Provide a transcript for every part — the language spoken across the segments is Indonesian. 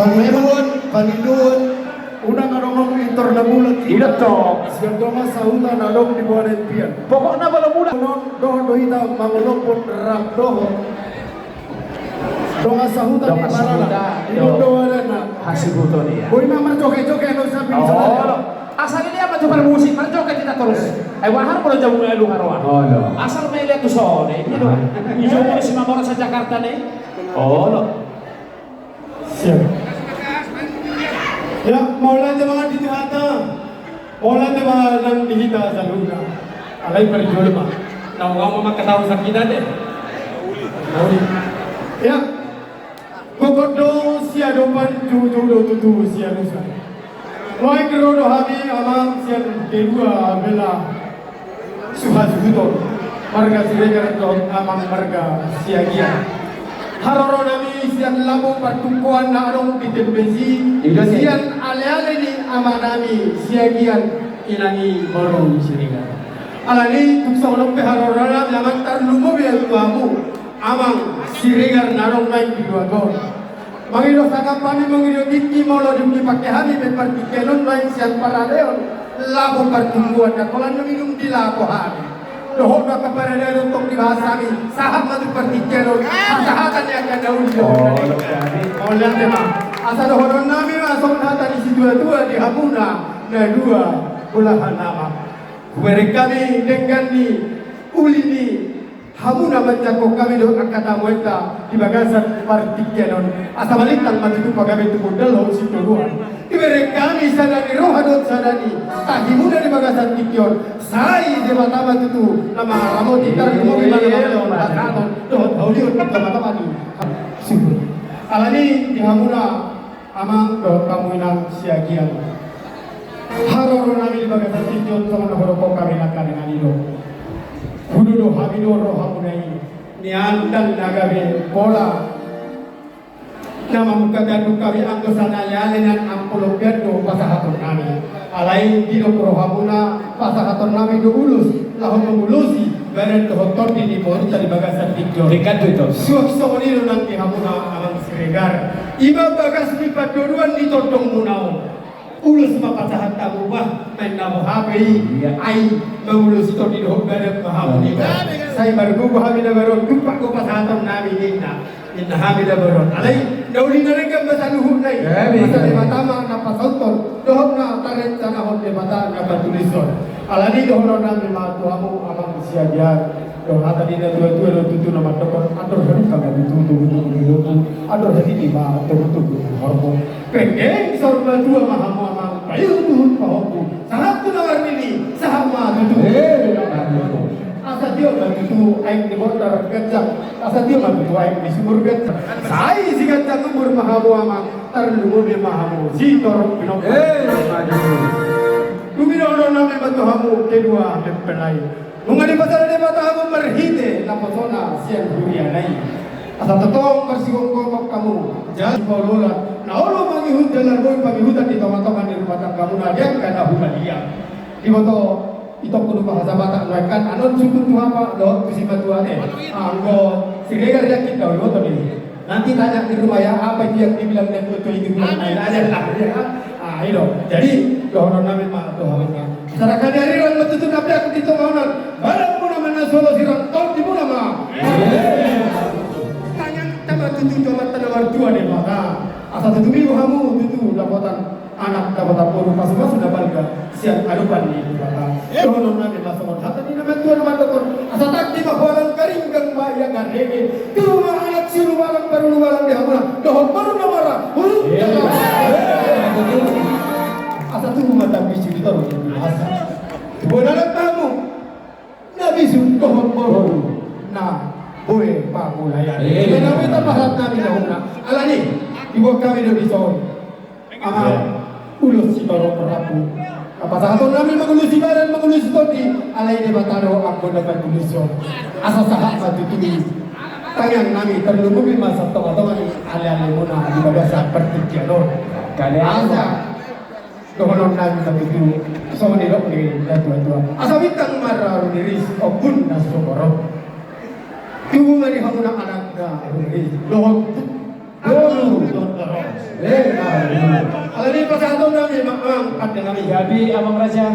Panginoon, unang anong intor na bulat Ina to. siya doon sa hutan anong di buwan ng piyan. Pokok na bala mula. Doon dohita mangulopon rakdoho. Doon sa hutan Doon ni sa Marala. hutan. Inudohan na. Hasibuto niya. Boy mama joke-joke ano sabi ni Oh, Saraya. asal ini apa coba musik, marjoke kita terus. Ay wahar mo jauh ngalu harwa. Oh, no. Asal may leto so, ini do. Ijo mo si Mamora sa Jakarta ni. Oh, no. Siya. Ya, maulan sa mga dituhata. Maulan sa mga nang dihita sa luna. Alay pa rin ba? Naunga mo magkatawa sa kita de. Ya. Kokodo siya dopan jujulo tutu siya nusa. Roy kerodo habi amang siya kedua bela suhasuhuto. Marga siregar dot amang marga siya gia. Haroro nami siyan labo pertumpuan na arong ditembesi. Siyan ale-ale ni ama nami siya gian inangi borong siregar. Alani tuksa ulong pe haroro nami amang tarlumo biya tuamu. Amang siregar narong naik di dua gol. Mangiro sakapani mangiro dikki molo dumi pakai hami pe partikenon naik siyan paraleon. Labo pertumpuan na kolan minum di labo hami. Dohok na kaparadero untuk dibahasami sahab matu partikenon. Sahatan yang akan daun Maulan tema. Asa dohoron nami masuk hata di situ dua di Hamuna na dua bulahan nama. Mereka kami dengan ni uli ni Hamuna menjago kami do akada muenta di bagasan partikenon. Asa balikan matu pagabe tu modal ho situ dua. Mereka kami sadani rohadot sadani tahimuna di bagasan tikion. Sai di mata tu nama ramo titar mo gimana dohot haulion mata ni. Sungguh. Alani di Hamuna amang dohot kamu inang siagian. Haroro nami di bagasan tikion sama nahoroko kami nakkan dengan ilo. Hududo hamido roh hamunai nian dan nagabe bola nama muka gadu kami angkosana yalenan ampulo gadu pasahaton kami alai dilo roh hamuna pasahaton kami do ulus lahon mengulusi badan do hotor di bon tadi bagasan tikjo Dekat itu. suak somoniro nanti hamuna alang siregar iba bagas di padoruan di totong munau ulus mapasahat tamu bah main namu HPI ai mengulus itu di doh badan mahamuni saya baru hami na baron kumpak ko pasahaton nami inna hami na baron alai dauli na rin bahasa luhur nai bahasa di matama na pasauton dohok na taret sana hon di mata na patulison alani dohon na matu amu amang siaga doh hata di na dua tutu na matokon ador hari kagak tutu ador hari di ma tutu hormo pendek sorba dua mahamu amang kayu tuhun pahoku sahab tu nawar ini sahab ma tutu asa dia bantu aing di motor gajah asa dia bantu aing di sumur gajah sai si gajah umur mahamu amang terlumu be mahamu si torok pinok Luminono nami bantu hamu kedua mempelai mungani pasal de mata hamu merhite na persona siang dunia nai asa tetong bersigong kok kamu jangan polola na olo mangihun jalan boy pangihutan di teman-teman di rumah tangga kamu nadiang kana humalia di moto itu kudu bahasa Batak mereka anon suku tuha pak do kusima tuha anggo siregar yakin daw moto ni nanti tanya di rumah ya apa itu yang dibilang dan betul itu bilang aja lah ya itu jadi dohonon nami mah dohonon sarakan dari orang betul tapi aku di tomanan barang pun namanya solo sirang tol di mana mah tanya sama tutu cuma tanawar dua deh maka asal tutu minggu kamu tutu dapatan anak dapat puru pas sudah balik siang adupan di maka dohonon nami masuk hata di nama tuan nama tukun asal tak di bahualan kering gang bayang garege cuma anak silu balang baru balang di hamura dohon baru namara asal tu mata bisi di tahu bahasa bonalan tamu nabi sun dohon baru na boe pamulaya nabi tabahat nabi dahuna alani ibu kami do disor ama ulus si baru perapu apa satu nami mengulus badan mengulus todi alai de bataro aku dapat tulisyo asa sahak mati tulis tayang nami terlumui masa teman-teman alai muna di bagasan pertikianon kalian asa dohonon nami tapi itu sama di dok ni tua-tua asa bintang marah diris okun nasokoro tubuh mari hamuna anak dah diris dohon dulu terus. Kalau ini pasal nami memang ada nami. Gabi Abang Raja.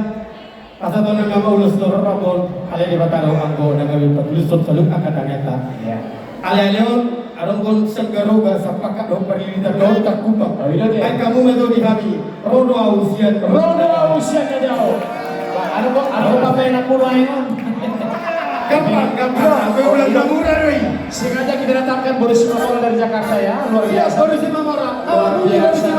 Pasal nama ulus turun rabon. Kalau di bataro anggo nami patulus saluk angkatan eta. Ya. Alalion aronggon senggaroga sapakat do parilita do takupa. Ay kamu meto di habi. Rodo ausian. Rodo usia ka jauh. Ano pa na puno ayon? Gampang. Aku udah murah doi. Sengaja kita datangkan Boris Mamora dari Jakarta ya, luar biasa. Boris Mamora. Luar biasa.